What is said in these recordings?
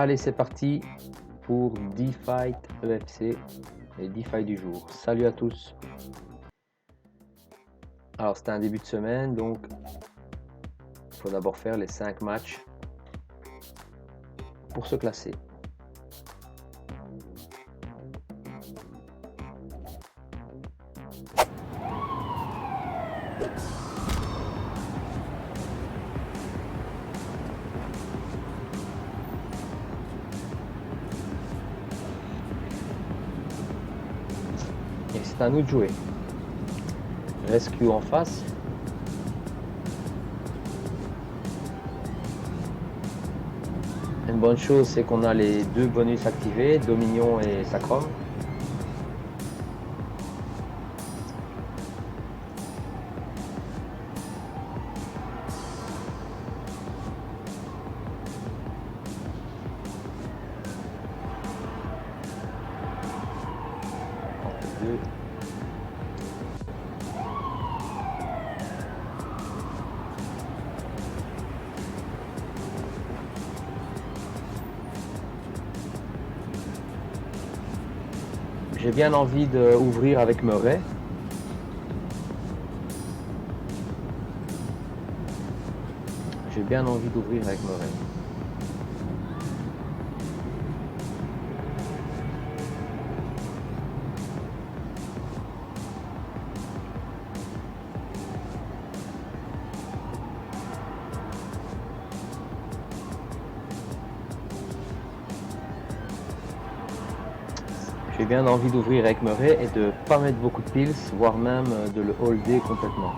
Allez, c'est parti pour D-Fight EFC, les D-Fight du jour. Salut à tous. Alors, c'était un début de semaine, donc il faut d'abord faire les 5 matchs pour se classer. Et c'est à nous de jouer. Rescue en face. Une bonne chose, c'est qu'on a les deux bonus activés, Dominion et Sacrum. J'ai bien envie d'ouvrir avec Murray. J'ai bien envie d'ouvrir avec Murray. J'ai bien envie d'ouvrir avec Murray et de pas mettre beaucoup de piles, voire même de le holder complètement.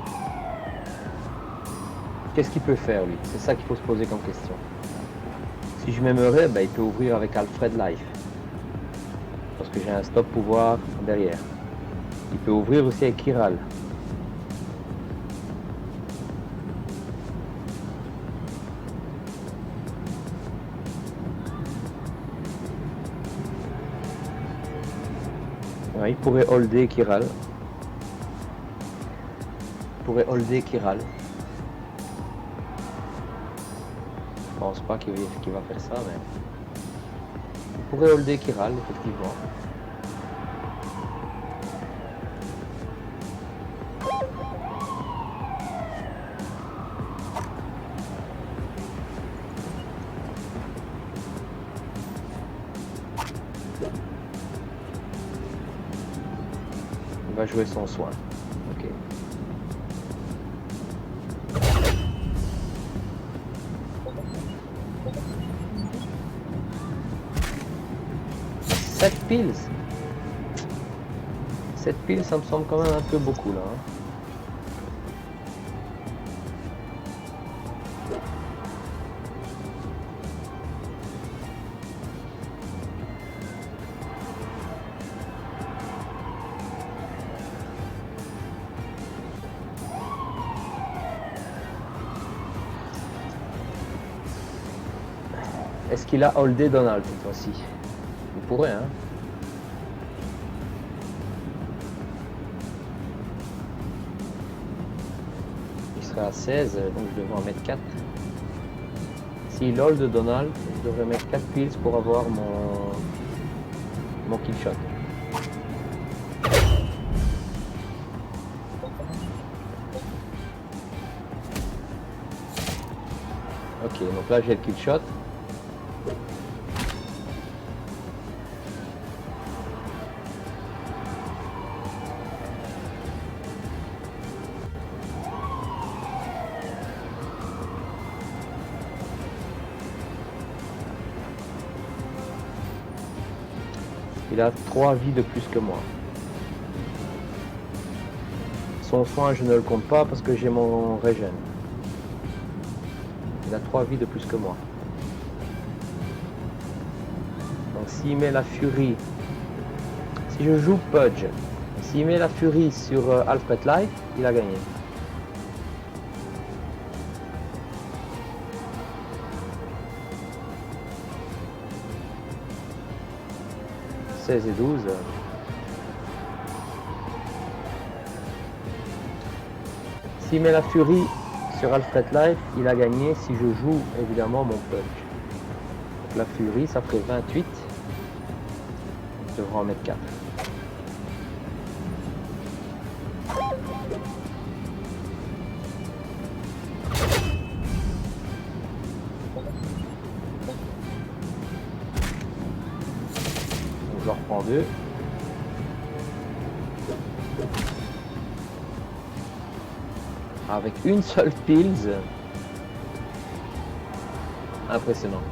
Qu'est-ce qu'il peut faire lui? C'est ça qu'il faut se poser comme question. Si je mets Murray, il peut ouvrir avec Alfred Life. Parce que j'ai un stop pouvoir derrière. Il peut ouvrir aussi avec Kiral. Ouais, il pourrait holder Kiral. Il pourrait holder Kiral. Je pense pas qu'il va faire ça, mais il pourrait holder Kiral, effectivement. Il va jouer son soin. Ok. Sept piles. 7 piles, ça me semble quand même un peu beaucoup là. Est-ce qu'il a holdé Donald cette fois-ci? Il pourrait, hein. Il serait à 16, donc je devrais en mettre 4. S'il hold Donald, je devrais mettre 4 piles pour avoir mon kill shot. Ok, donc là j'ai le kill shot. Il a 3 vies de plus que moi. Son soin, je ne le compte pas parce que j'ai mon régène. Il a 3 vies de plus que moi. Donc s'il met la furie, si je joue Pudge, s'il met la furie sur Alfred Life, il a gagné. Et 12. S'il met la furie sur Alfred Life, il a gagné si je joue évidemment mon punch. la furie, ça ferait 28. Je devrais en mettre 4. Je reprends 2. Avec une seule pills. Impressionnant.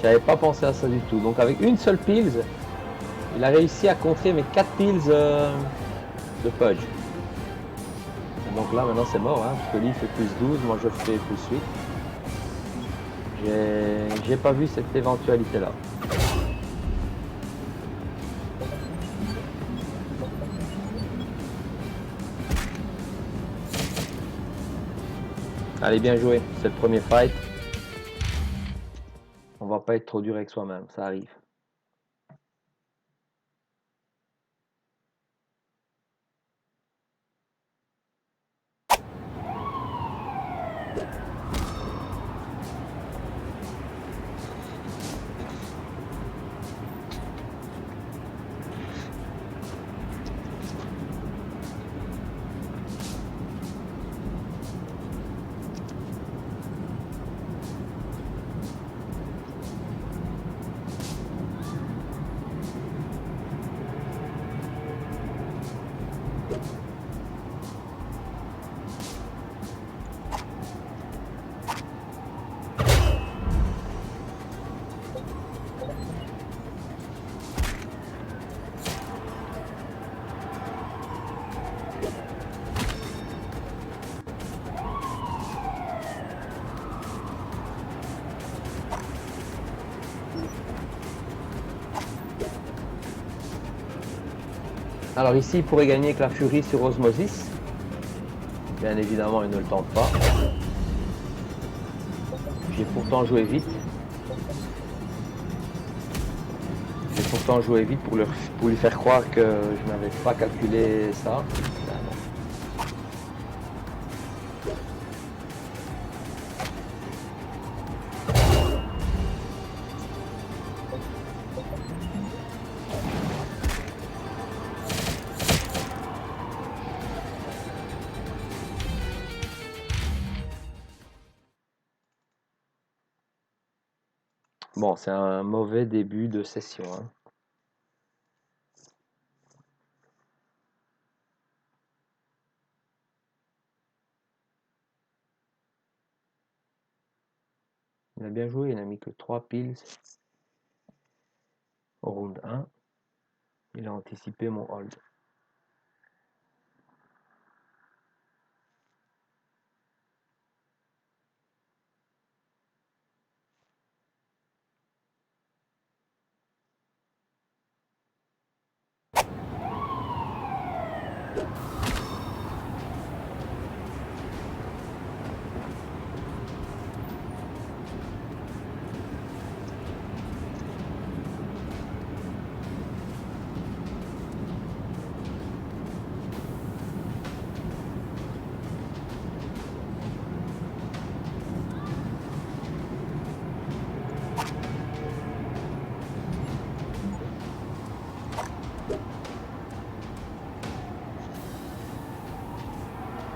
J'avais pas pensé à ça du tout. Donc avec une seule pills, il a réussi à contrer mes 4 pills de Pudge. Et donc là maintenant c'est mort, hein, parce que lui il fait plus 12, moi je fais plus 8. J'ai pas vu cette éventualité là. Allez, bien joué, c'est le premier fight. On va pas être trop dur avec soi-même, ça arrive. Alors ici, il pourrait gagner avec la furie sur Osmosis. Bien évidemment, il ne le tente pas. J'ai pourtant joué vite. Pour lui faire croire que je n'avais pas calculé ça. Ben non. Bon, c'est un mauvais début de session, hein. Il a bien joué, il n'a mis que 3 pills au round 1. Il a anticipé mon hold.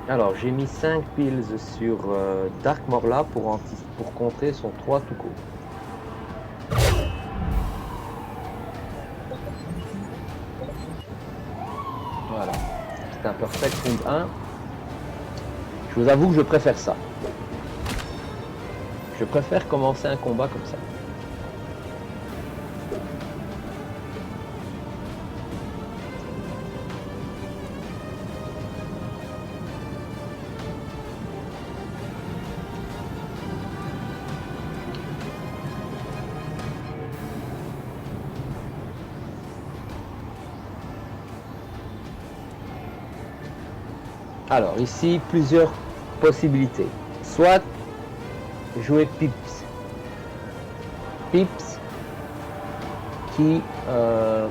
Alors, j'ai mis 5 pills sur Dark Morla pour contrer son 3 tout court. Voilà. C'est un perfect round 1. Je vous avoue que je préfère ça. Je préfère commencer un combat comme ça. Alors ici, plusieurs possibilités. Soit jouer Pips. Pips qui,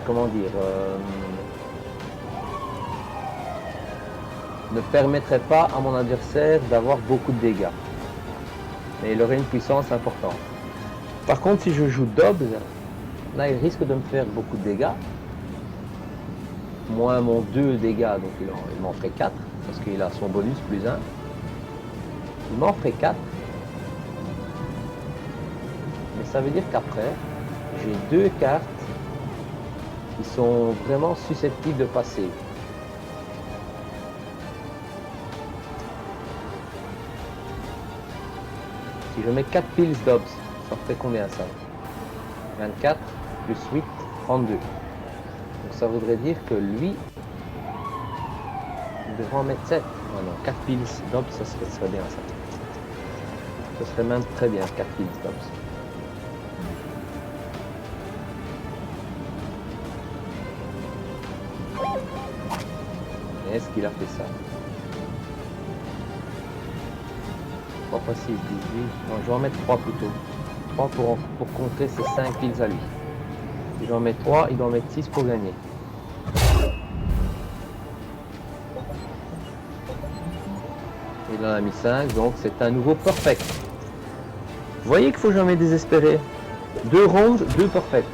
comment dire, ne permettrait pas à mon adversaire d'avoir beaucoup de dégâts. Mais il aurait une puissance importante. Par contre, si je joue Dobbs, là, il risque de me faire beaucoup de dégâts. Moins mon 2 dégâts, donc il m'en ferait 4, parce qu'il a son bonus plus 1. Il m'en ferait 4. Mais ça veut dire qu'après, j'ai 2 cartes qui sont vraiment susceptibles de passer. Si je mets 4 piles Dobbs, ça fait combien ça? 24 plus 8, 32. Donc ça voudrait dire que lui, il devrait en mettre 7. Oh non, 4 piles Dobbs, ça serait bien ça. Ce serait même très bien, 4 piles Dobbs. Est-ce qu'il a fait ça? 3 x 6, 18. Non, je vais en mettre 3 plutôt. 3 pour contrer ces 5 piles à lui. Si j'en mets 3, il doit en mettre 6 pour gagner. Il en a mis 5, donc c'est un nouveau perfect. Vous voyez qu'il faut jamais désespérer. 2 rondes, 2 perfect.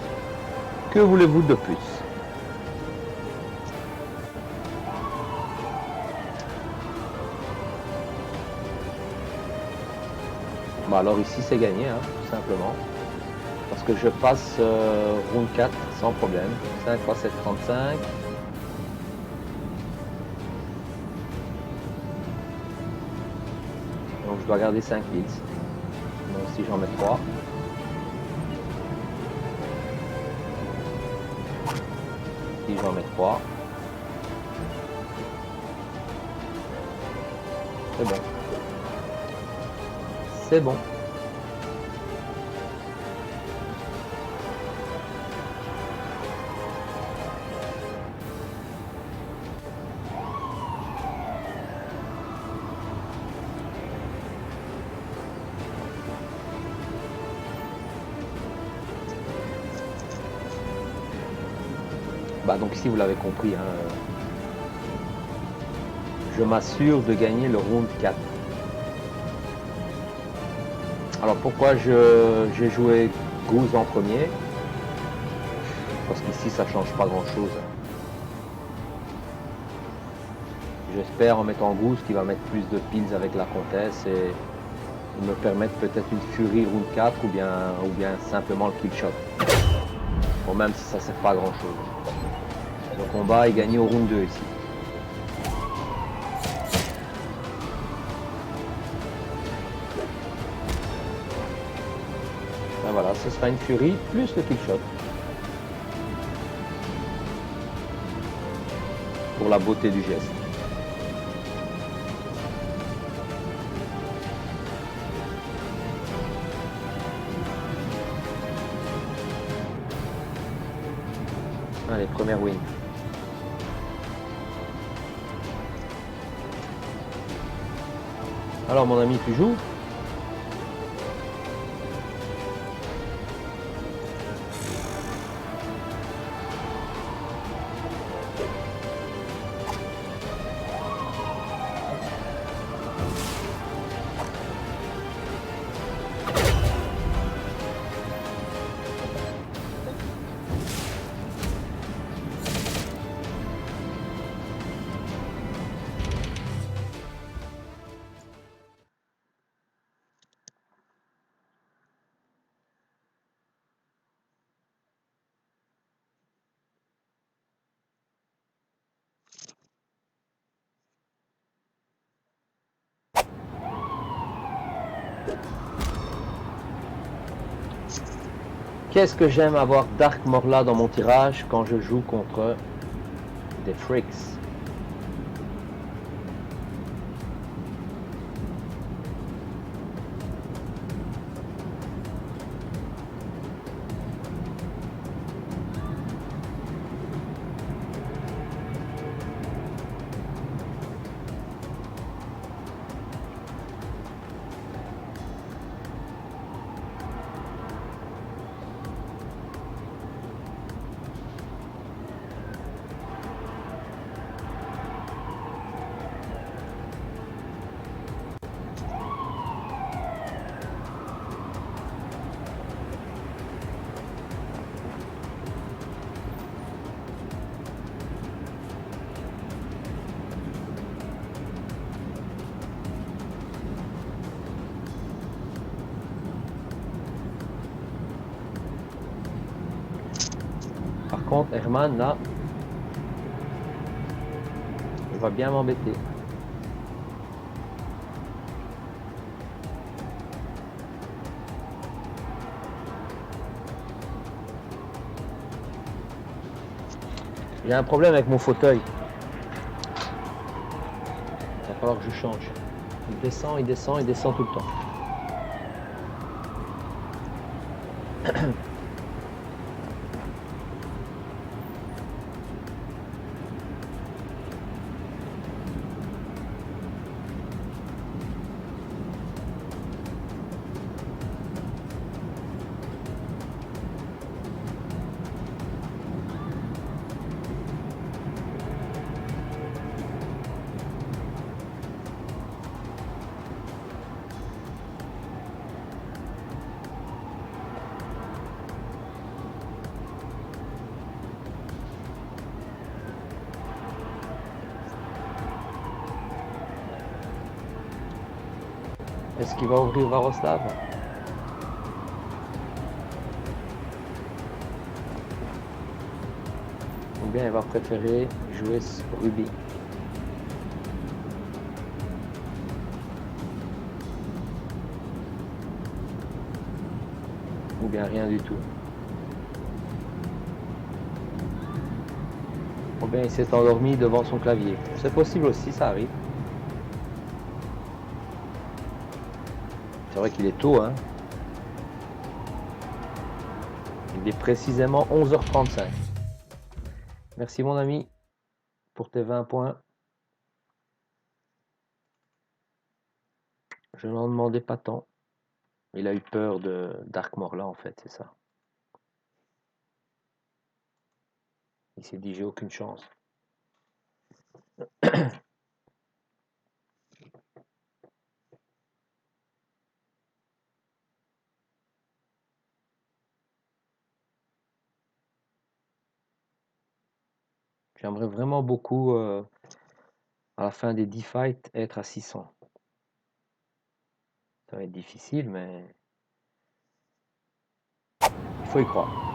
Que voulez-vous de plus? Bon, alors ici c'est gagné, hein, tout simplement. Parce que je passe round 4 sans problème. 5 x 7, 35. Donc je dois garder 5 piles. Donc si j'en mets 3. Si j'en mets 3. C'est bon. C'est bon. Bah donc ici vous l'avez compris, hein, je m'assure de gagner le round 4. Alors pourquoi j'ai joué Goose en premier? Parce qu'ici ça change pas grand chose. J'espère en mettant Goose qui va mettre plus de piles avec la comtesse et me permettre peut-être une Fury round 4 ou bien simplement le kill shot. Bon, même si ça sert pas à grand chose. Le combat est gagné au round 2 ici. Et voilà, ce sera une Fury plus le kill shot. Pour la beauté du geste. Allez, première win. Alors mon ami, tu joues? Qu'est-ce que j'aime avoir Dark Morla dans mon tirage quand je joue contre des freaks. contre, Herman, là, il va bien m'embêter. J'ai un problème avec mon fauteuil. Il va falloir que je change. Il descend, il descend, il descend tout le temps. Est-ce qu'il va ouvrir Varoslav? Ou bien il va préférer jouer Ruby? Ou bien rien du tout? Ou bien il s'est endormi devant son clavier? C'est possible aussi, ça arrive. C'est vrai qu'il est tôt, hein. Il est précisément 11h35. Merci mon ami pour tes 20 points. Je n'en demandais pas tant. Il a eu peur de Dark Morla en fait, c'est ça. Il s'est dit j'ai aucune chance. J'aimerais vraiment beaucoup à la fin des 10 fights être à 600. Ça va être difficile, mais il faut y croire.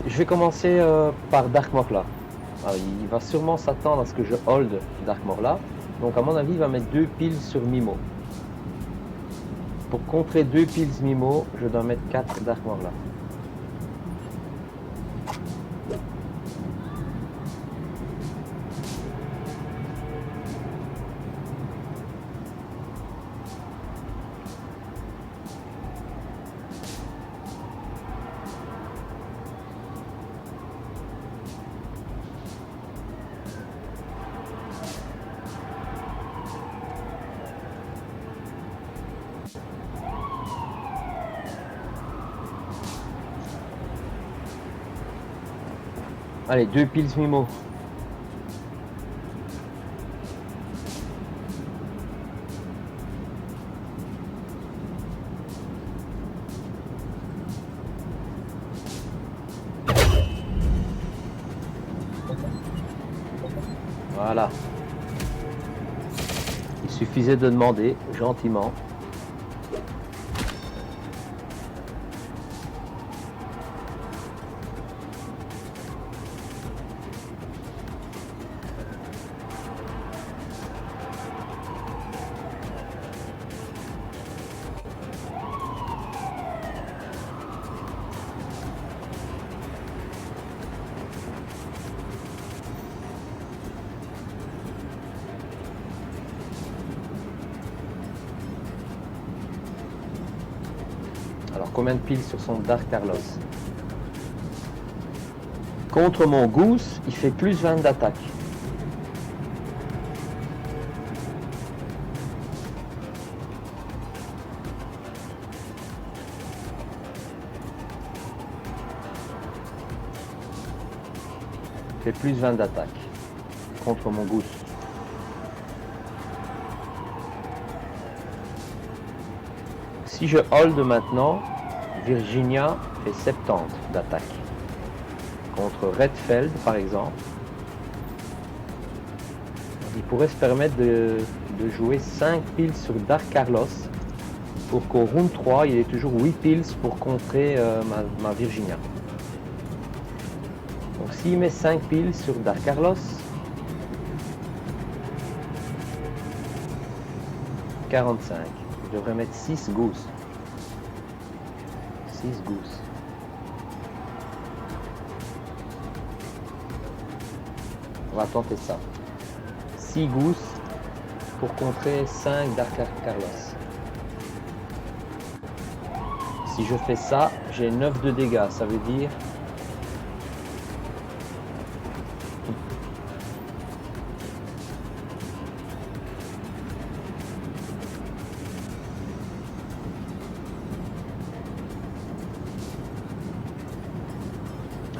Je vais commencer par Dark Morla. Alors, il va sûrement s'attendre à ce que je hold Dark Morla. Donc à mon avis, il va mettre 2 piles sur Mimo. Pour contrer 2 piles Mimo, je dois mettre 4 Dark Morla. Allez, 2 piles Mimo. Voilà. Il suffisait de demander gentiment. Alors combien de piles sur son Dark Carlos? Contre mon Goose, il fait plus 20 d'attaque. Il fait plus 20 d'attaque contre mon Goose. Si je hold maintenant, Virginia fait 70 d'attaque. Contre Redfeld, par exemple, il pourrait se permettre de jouer 5 piles sur Dark Carlos pour qu'au round 3, il ait toujours 8 piles pour contrer ma Virginia. Donc s'il met 5 piles sur Dark Carlos, 45. Je devrais mettre 6 gousses. 6 gousses. On va tenter ça. 6 gousses pour contrer 5 Dark Carlos. Si je fais ça, j'ai 9 de dégâts. Ça veut dire...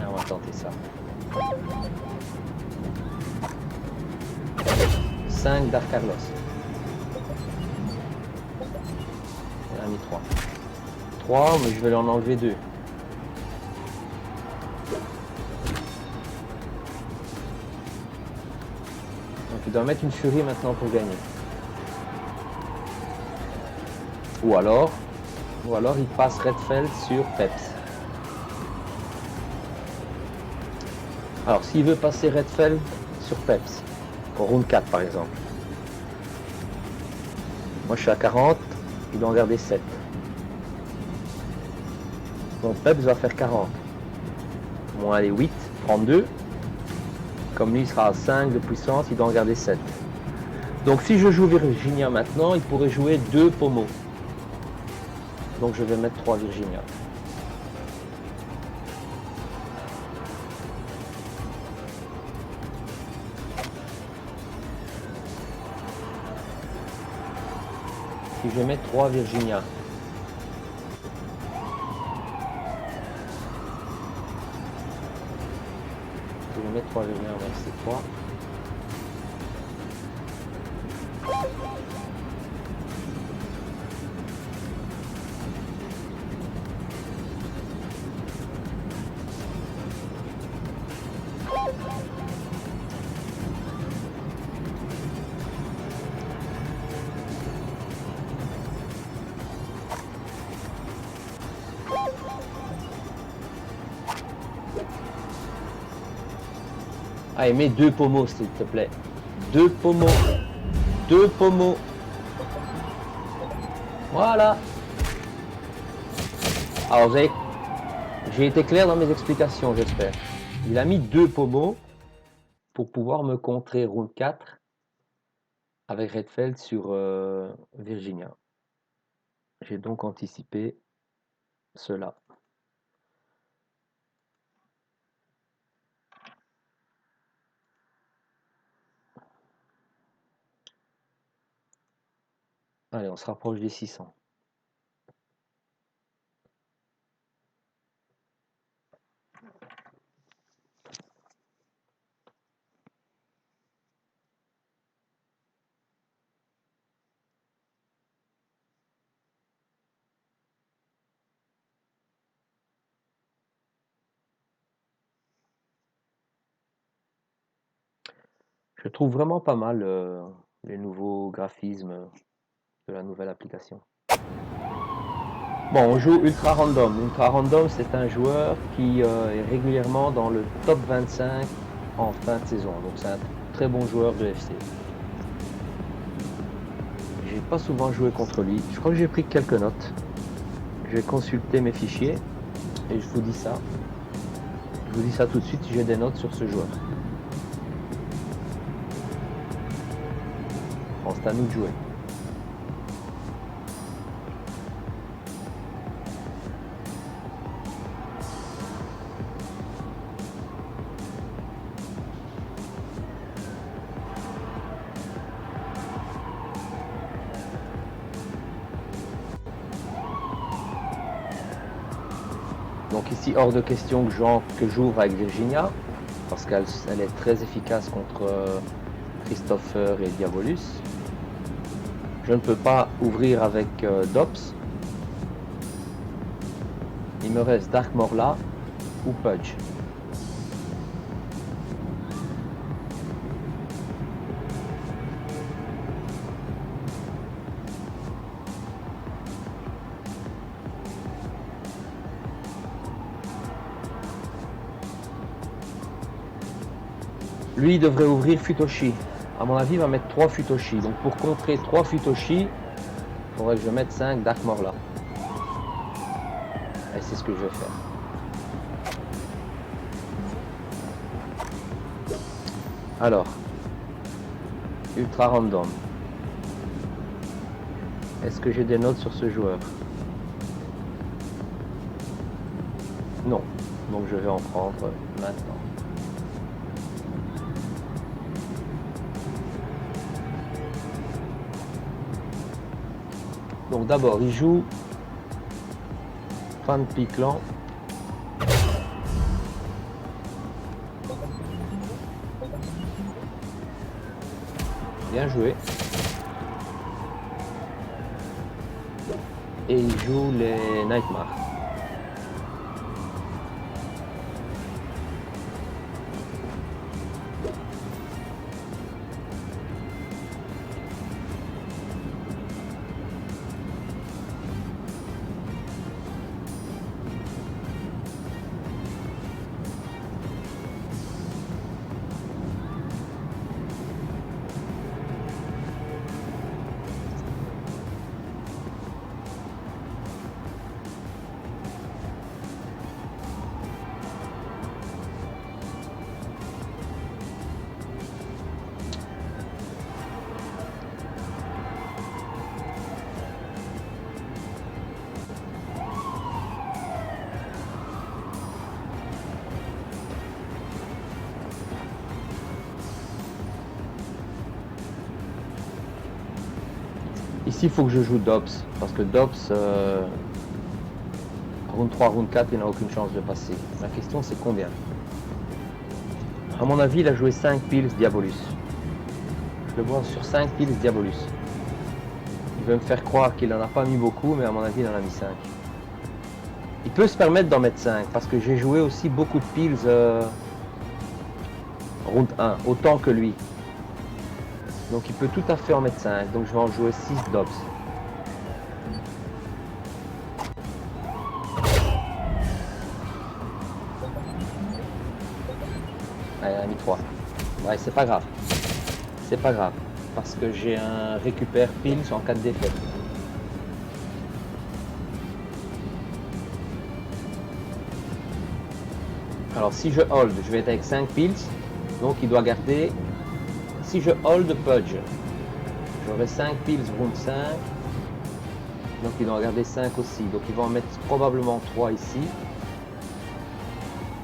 on va tenter ça. 5 Dark Carlos. Il en a mis 3. 3, mais je vais en enlever 2. Donc il doit mettre une furie maintenant pour gagner. Ou alors il passe Redfeld sur Peps. Alors s'il veut passer Redfeld sur Peps, au round 4 par exemple. Moi je suis à 40, il doit en garder 7. Donc Peps va faire 40. Moins les 8, 32. Comme lui il sera à 5 de puissance, il doit en garder 7. Donc si je joue Virginia maintenant, il pourrait jouer 2 pommeaux. Donc je vais mettre 3 Virginia. Si je mets 3 Virginia. Si je mets 3 Virginia, c'est 3. Allez, mets 2 pommeaux s'il te plaît. 2 pommeaux. 2 pommeaux. Voilà. Alors j'ai été clair dans mes explications, j'espère. Il a mis 2 pommeaux pour pouvoir me contrer round 4 avec Redfeld sur Virginia. J'ai donc anticipé cela. Allez, on se rapproche des 600. Je trouve vraiment pas mal les nouveaux graphismes de la nouvelle application. Bon, on joue Ultra Random. Ultra Random, c'est un joueur qui est régulièrement dans le top 25 en fin de saison. Donc c'est un très bon joueur de FC. J'ai pas souvent joué contre lui. Je crois que j'ai pris quelques notes. Je vais consulter mes fichiers et je vous dis ça. Je vous dis ça tout de suite si j'ai des notes sur ce joueur. Bon, c'est à nous de jouer. Donc ici, hors de question que j'ouvre avec Virginia, parce qu'elle est très efficace contre Christopher et Diabolus. Je ne peux pas ouvrir avec Dobbs. Il me reste Dark Morla ou Pudge. Lui, il devrait ouvrir Futoshi. À mon avis, il va mettre 3 Futoshi. Donc pour contrer 3 Futoshi, il faudrait que je mette 5 Dark Morla. Et c'est ce que je vais faire. Alors, ultra random. Est-ce que j'ai des notes sur ce joueur? Non. Donc je vais en prendre maintenant. Donc d'abord, il joue Fan Piclan. Bien joué. Et il joue les Nightmares. Ici, il faut que je joue Dobbs, parce que Dobbs, round 3, round 4, il n'a aucune chance de passer. La question, c'est combien? À mon avis, il a joué 5 piles Diabolus. Je le vois sur 5 piles Diabolus. Il veut me faire croire qu'il n'en a pas mis beaucoup, mais à mon avis, il en a mis 5. Il peut se permettre d'en mettre 5, parce que j'ai joué aussi beaucoup de piles round 1, autant que lui. Donc il peut tout à fait en mettre 5, donc je vais en jouer 6 Dobbs. Allez, il a mis 3. Ouais, c'est pas grave. C'est pas grave, parce que j'ai un récupère piles en cas de défaite. Alors si je hold, je vais être avec 5 piles, donc il doit garder... Si je hold Pudge, j'aurai 5 piles round 5, donc il doit garder 5 aussi, donc il va en mettre probablement 3 ici.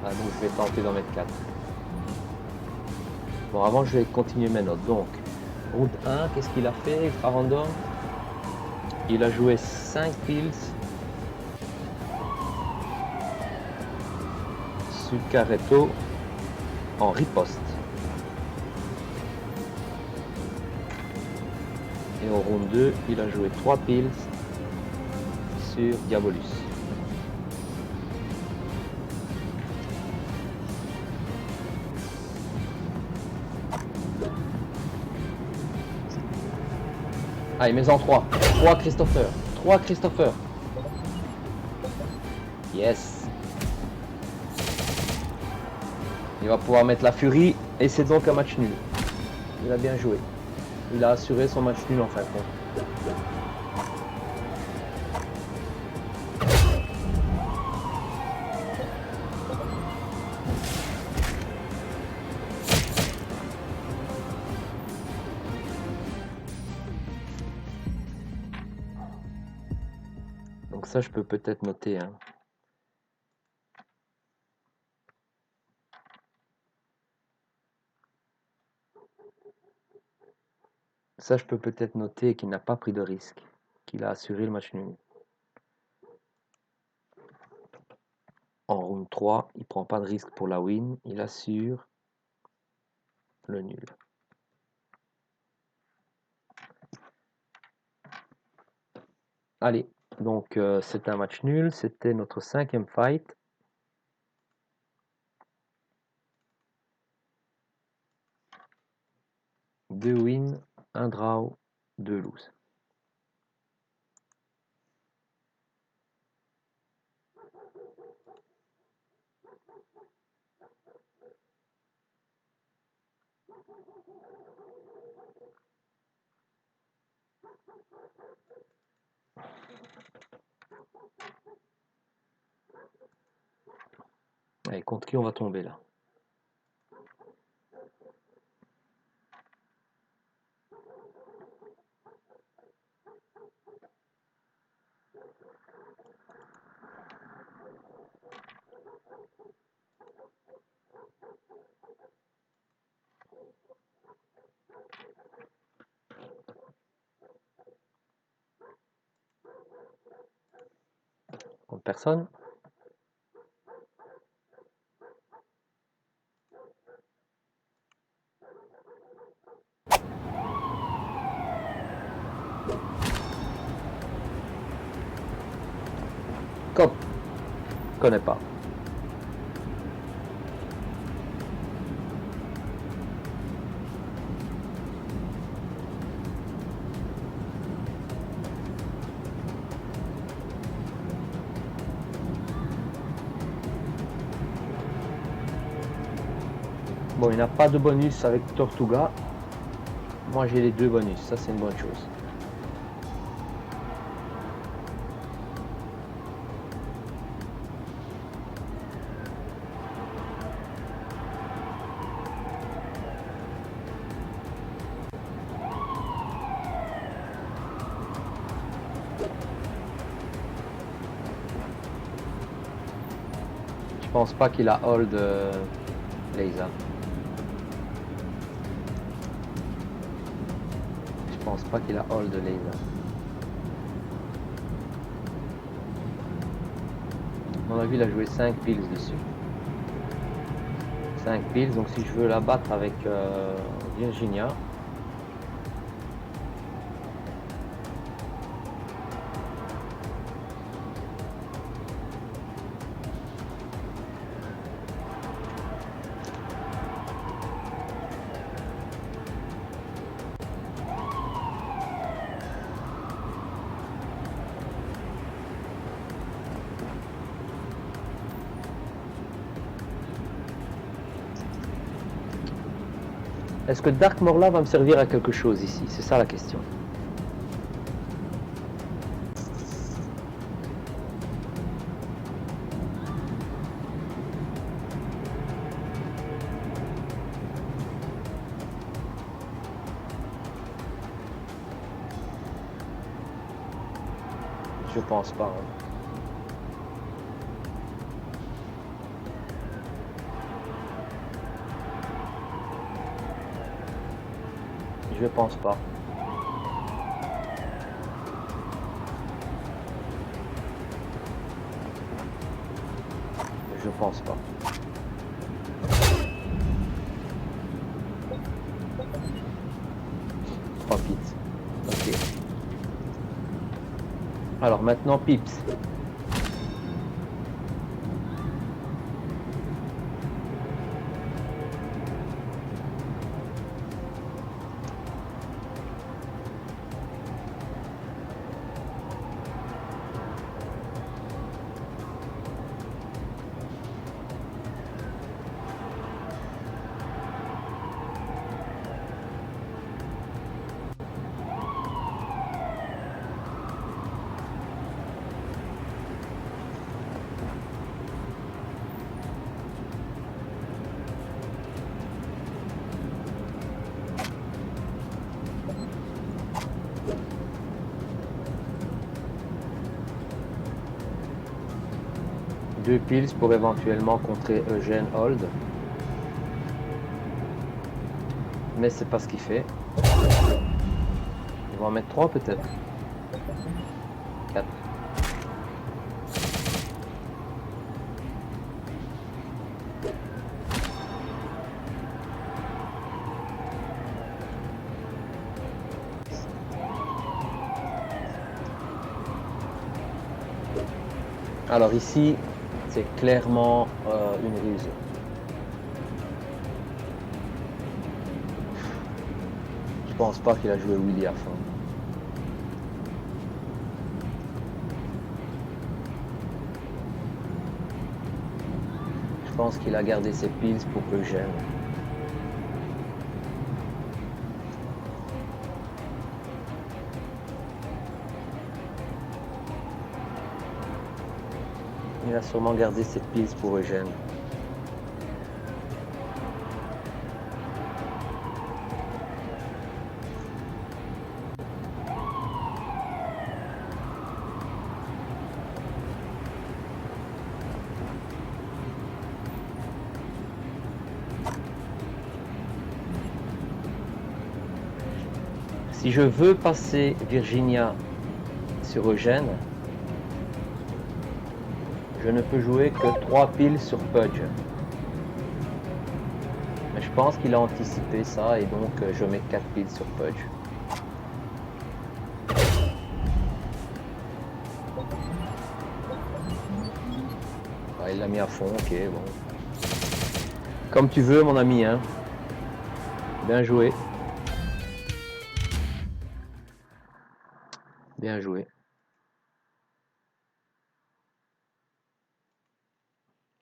Ah, donc je vais tenter d'en mettre 4. Bon, avant je vais continuer mes notes. Donc, route 1, qu'est-ce qu'il a fait? Ultra random. Il a joué 5 piles. Sucaretto en riposte. Et au round 2, il a joué 3 piles sur Diabolus. Ah, il met en 3. 3 Christopher. 3 Christopher. Yes. Il va pouvoir mettre la furie et c'est donc un match nul. Il a bien joué. Il a assuré son match nul en fin de compte. Donc ça, je peux peut-être noter. Hein. Ça, je peux peut-être noter qu'il n'a pas pris de risque, qu'il a assuré le match nul. win 3, il prend pas de risque pour la win, il assure le nul. Allez, donc c'est un match nul, c'était notre 5e fight. Deux wins, un draw, 2 lose. Allez, contre qui on va tomber là? Contre personne? Cop, je connais pas. Bon, il n'a pas de bonus avec Tortuga. Moi, j'ai les 2 bonus. Ça, c'est une bonne chose. Je pense pas qu'il a hold Leisa. Je pense pas qu'il a hold Leisa. À mon avis, il a joué 5 piles dessus. 5 piles, donc si je veux la battre avec Virginia, est-ce que Dark Morla va me servir à quelque chose ici? C'est ça la question. Je pense pas. Hein. Je pense pas. Je pense pas. Trois pips. Ok. Alors maintenant pips. Deux piles pour éventuellement contrer Eugène Hold. Mais c'est pas ce qu'il fait. Ils vont en mettre 3 peut-être. 4. Alors ici, c'est clairement une ruse. Je pense pas qu'il a joué Willy à fond. Je pense qu'il a gardé ses piles pour Eugène. Il a sûrement gardé ses piles pour Eugène. Si je veux passer Virginia sur Eugène, je ne peux jouer que 3 piles sur Pudge. Mais je pense qu'il a anticipé ça et donc je mets 4 piles sur Pudge. Ah, il l'a mis à fond, ok, bon. Comme tu veux, mon ami, hein. Bien joué. Bien joué.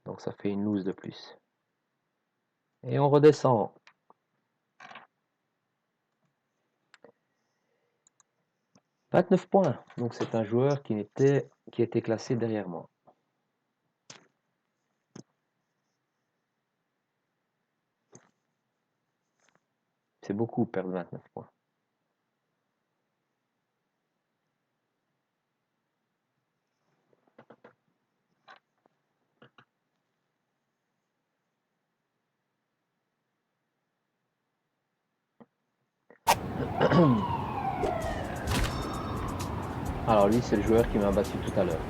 Donc ça fait une loose de plus. Et on redescend. « 29 points. Donc c'est un joueur qui était classé derrière moi. C'est beaucoup perdre 29 points. Alors lui, c'est le joueur qui m'a battu tout à l'heure.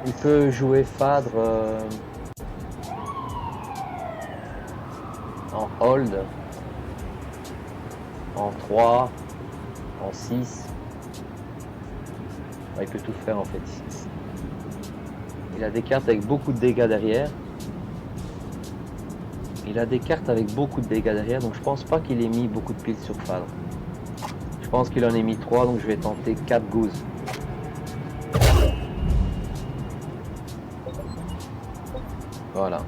Il peut jouer Fadre en hold, en 3, en 6. Il peut tout faire en fait ici. Il a des cartes avec beaucoup de dégâts derrière. Donc je pense pas qu'il ait mis beaucoup de piles sur Fadre. Je pense qu'il en ait mis 3, donc je vais tenter 4 gooses. Voilà.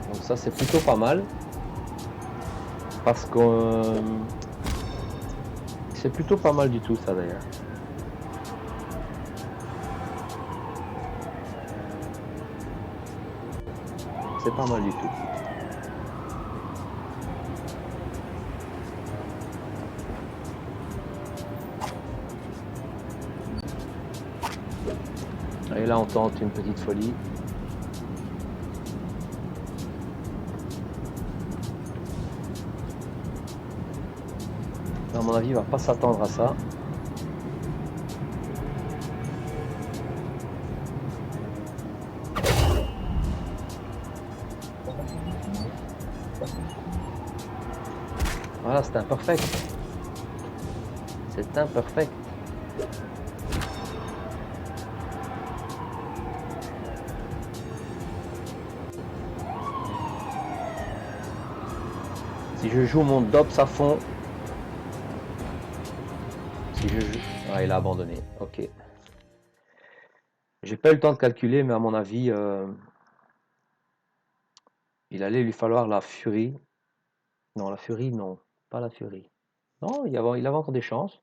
Donc ça c'est plutôt pas mal. Parce que c'est plutôt pas mal du tout ça d'ailleurs. C'est pas mal du tout. Et là on tente une petite folie. À mon avis, il va pas s'attendre à ça. Voilà, c'est imperfect. C'est imperfect. Si je joue mon DOPS à fond, si je joue... Ah, il a abandonné. Ok. J'ai pas eu le temps de calculer, mais à mon avis, il allait lui falloir la furie. Non, la furie, non. Pas la furie. Non, il avait encore des chances.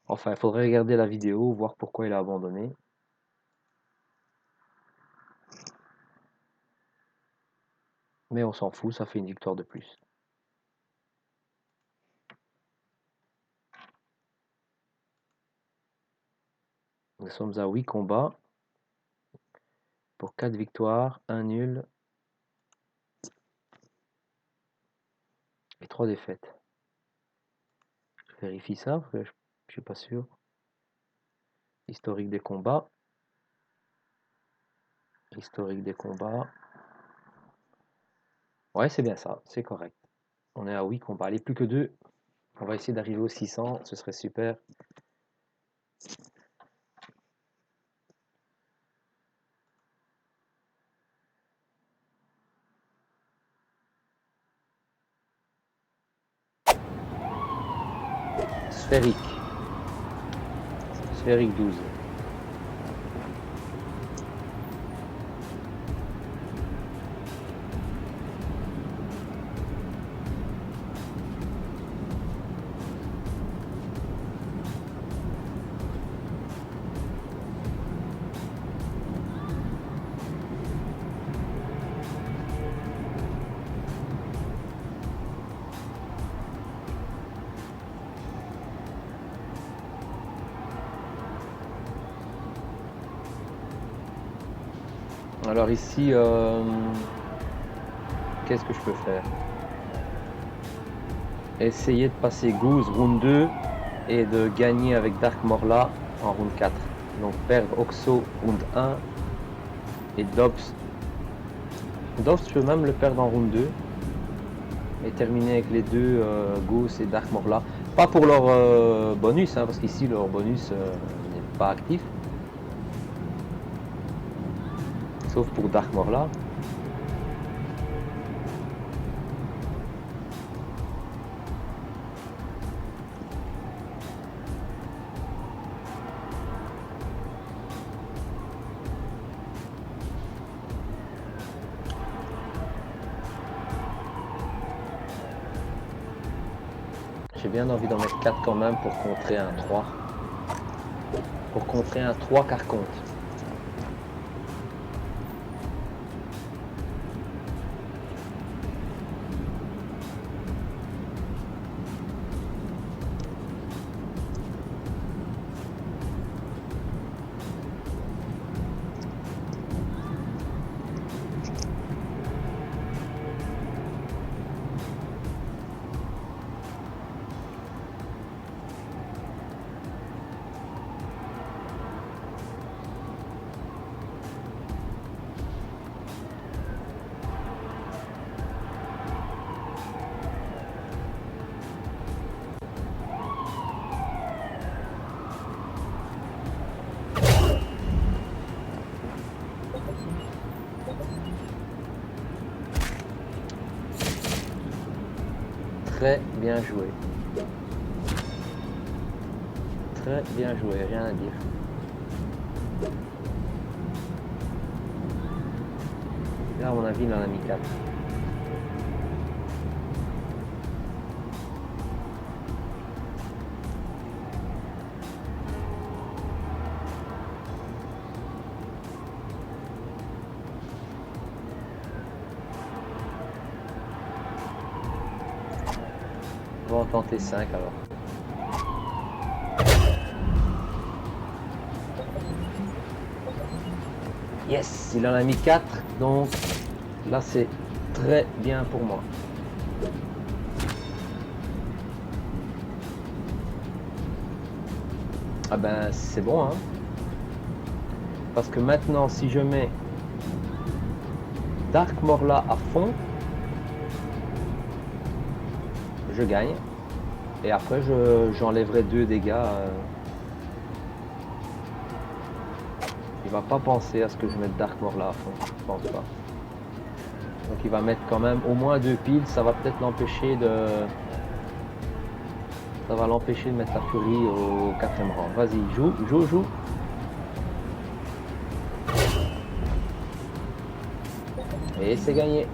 Enfin, il faudrait regarder la vidéo, voir pourquoi il a abandonné. Mais on s'en fout, ça fait une victoire de plus. Nous sommes à 8 combats pour 4 victoires, 1 nul et 3 défaites. Je vérifie ça parce que je suis pas sûr. Historique des combats. Historique des combats. Ouais, c'est bien ça, c'est correct. On est à 8 combats. Allez, plus que 2. On va essayer d'arriver aux 600, ce serait super. Sphérique. Sphérique 12. Alors ici, qu'est-ce que je peux faire? Essayer de passer Goose round 2 et de gagner avec Dark Morla en round 4. Donc perdre Oxo round 1 et Dobbs. Dobbs, je peux même le perdre en round 2 et terminer avec les deux Goose et Dark Morla. Pas pour leur bonus, hein, parce qu'ici leur bonus n'est pas actif. Sauf pour Dark Morla. J'ai bien envie d'en mettre 4 quand même pour contrer un 3. Pour contrer un 3 car compte. Très bien joué. Très bien joué, rien à dire. Là, à mon avis, il en a mis 4. On va en tenter 5 alors. Yes, il en a mis 4, donc là c'est très bien pour moi. Ah ben c'est bon, hein. Parce que maintenant si je mets Dark Morla à fond, je gagne. Et après j'enlèverai 2 dégâts. Il va pas penser à ce que je mette Dark Morla à fond, je pense pas. Donc il va mettre quand même au moins 2 piles, ça va peut-être l'empêcher de... Ça va l'empêcher de mettre la furie au 4e rang. Vas-y, joue, joue, joue. Et c'est gagné.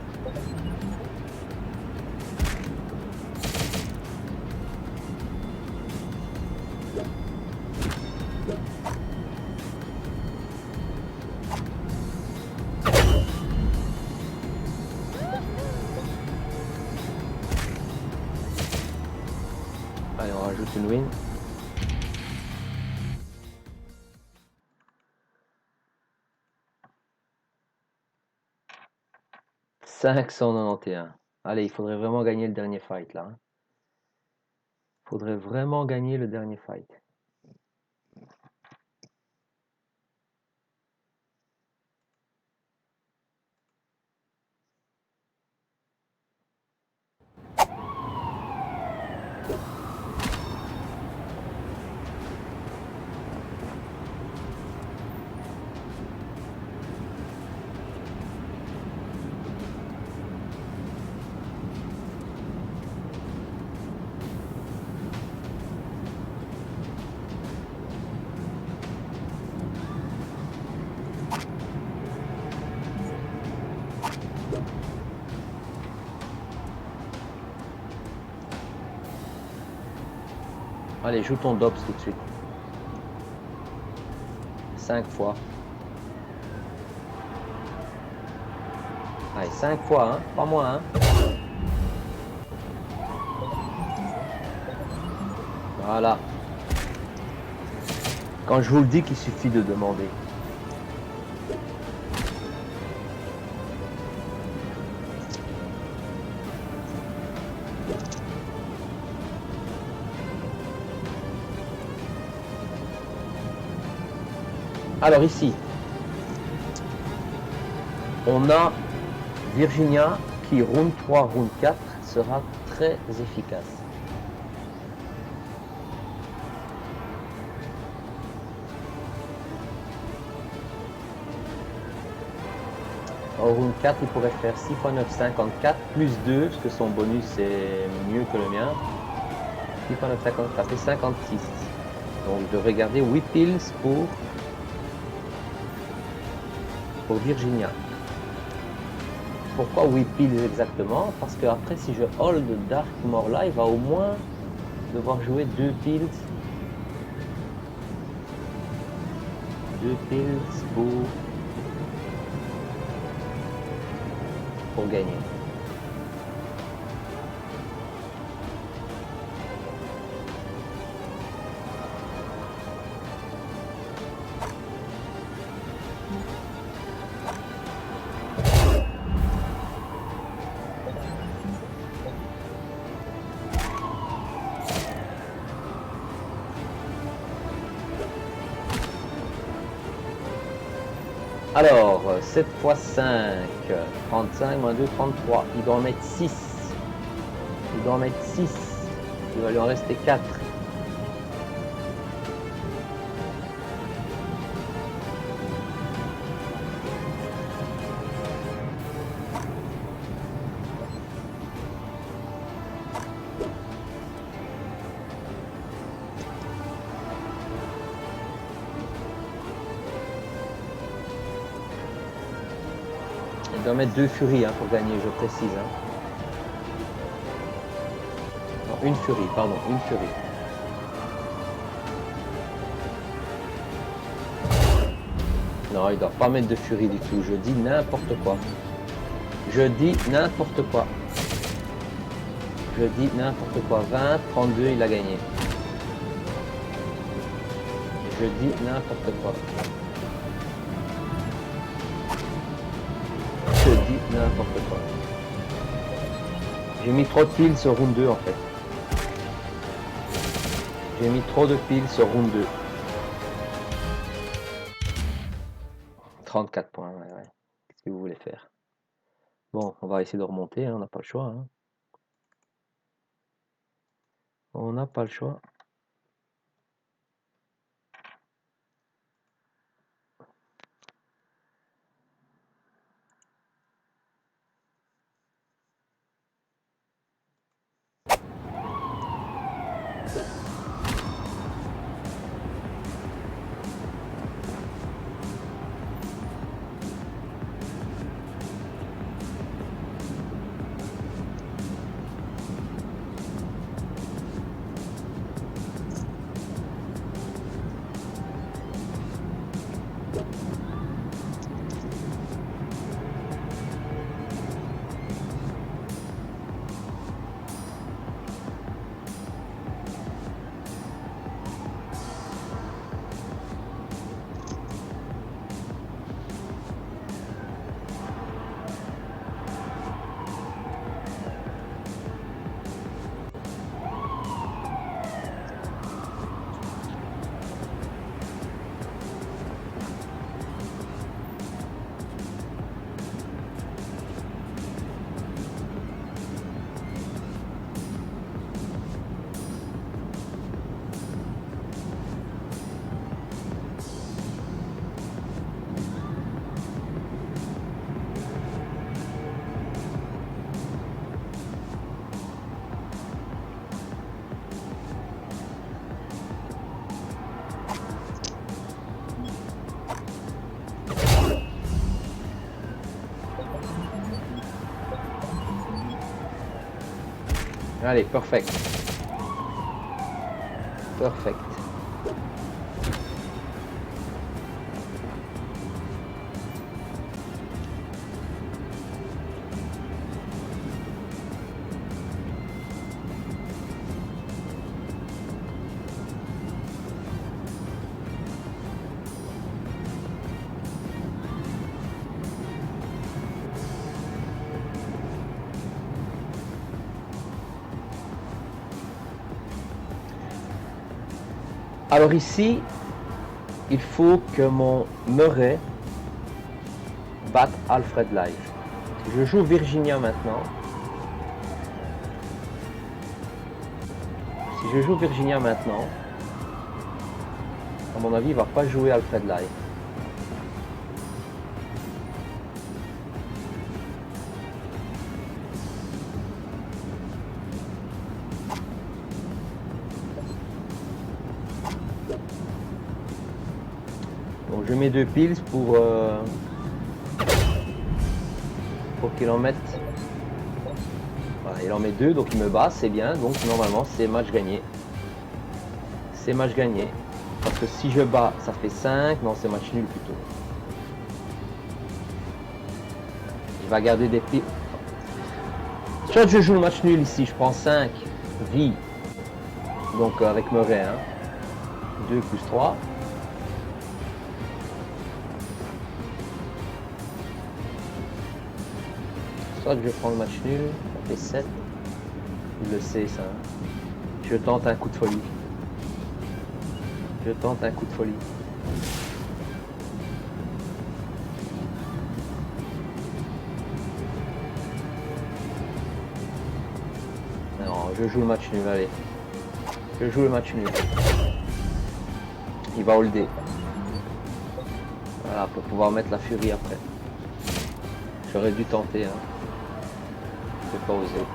Allez, on rajoute une win. 591. Allez, il faudrait vraiment gagner le dernier fight là. Il faudrait vraiment gagner le dernier fight. Allez, joue ton DOPS tout de suite. 5 fois. Allez, 5 fois, hein, pas moins, hein. Voilà. Quand je vous le dis qu'il suffit de demander. Alors ici, on a Virginia qui round 3, round 4 sera très efficace. Au round 4, il pourrait faire 6 x 9, 54, plus 2, parce que son bonus est mieux que le mien. 6 x 9, 54, ça fait 56. Donc je devrais garder 8 pills pour Virginia. Pourquoi 8 pills exactement? Parce que après, si je hold Darkmoor là, il va au moins devoir jouer 2 pills. 2 pills pour gagner. Alors, 7 x 5, 35, moins 2, 33. Il doit en mettre 6. Il doit en mettre 6. Il va lui en rester 4. Il doit mettre 2 furies pour gagner, je précise. Hein. Non, une furie, pardon, une furie. Non, il ne doit pas mettre de furie du tout. Je dis n'importe quoi. Je dis n'importe quoi. Je dis n'importe quoi. 20, 32, il a gagné. Je dis n'importe quoi. Je dis n'importe quoi. J'ai mis trop de piles sur round 2 en fait. J'ai mis trop de piles sur round 2. 34 points, ouais. Qu'est-ce que vous voulez faire? Bon, on va essayer de remonter, hein, on n'a pas le choix. Hein. On n'a pas le choix. Allez, perfect. Perfect. Alors ici, il faut que mon Murray batte Alfred Life. Je joue Virginia maintenant. Si je joue Virginia maintenant, à mon avis, il va pas jouer Alfred Life. Donc je mets 2 piles pour qu'il en mette. Voilà, il en met 2, donc il me bat, c'est bien. Donc normalement, c'est match gagné. C'est match gagné. Parce que si je bats, ça fait 5. Non, c'est match nul plutôt. Il va garder des piles. Soit je joue le match nul ici, je prends 5 vies. Donc avec Murray, hein. 2 plus 3. Soit je prends le match nul, ça fait 7. Il le sait ça. Je tente un coup de folie. Je tente un coup de folie. Non, je joue le match nul, allez. Je joue le match nul. Il va holder. Voilà, pour pouvoir mettre la furie après. J'aurais dû tenter, hein. Je n'ai pas osé.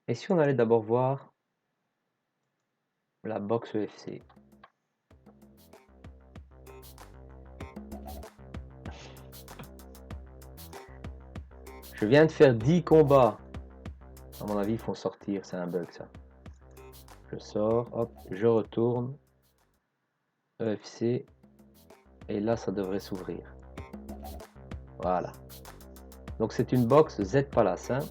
Et si on allait d'abord voir la boxe EFC? Je viens de faire 10 combats. À mon avis, ils font sortir. C'est un bug, ça. Je sors, hop, je retourne. EFC. Et là, ça devrait s'ouvrir. Voilà. Donc, c'est une boxe Z Palace. Hein.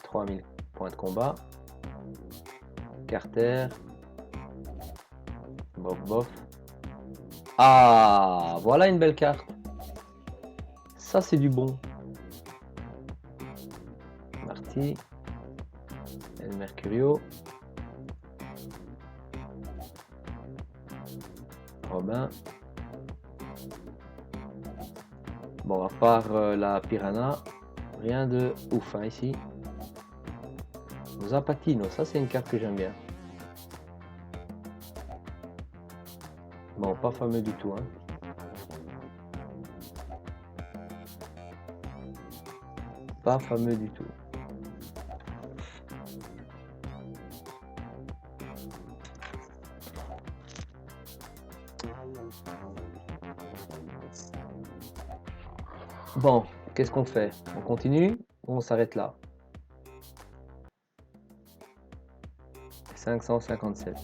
3000 points de combat. Carter. Bof, bof. Ah, voilà une belle carte. Ça, c'est du bon. Marty. El Mercurio. Robin. Bon, à part la Piranha, rien de ouf hein, ici. Zapatino, ça c'est une carte que j'aime bien. Bon, pas fameux du tout. Hein. Pas fameux du tout. Bon, qu'est-ce qu'on fait? On continue ou on s'arrête là? 557.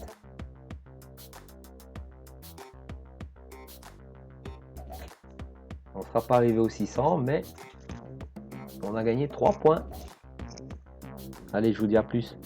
On sera pas arrivé aux 600, mais on a gagné 3 points. Allez, je vous dis à plus.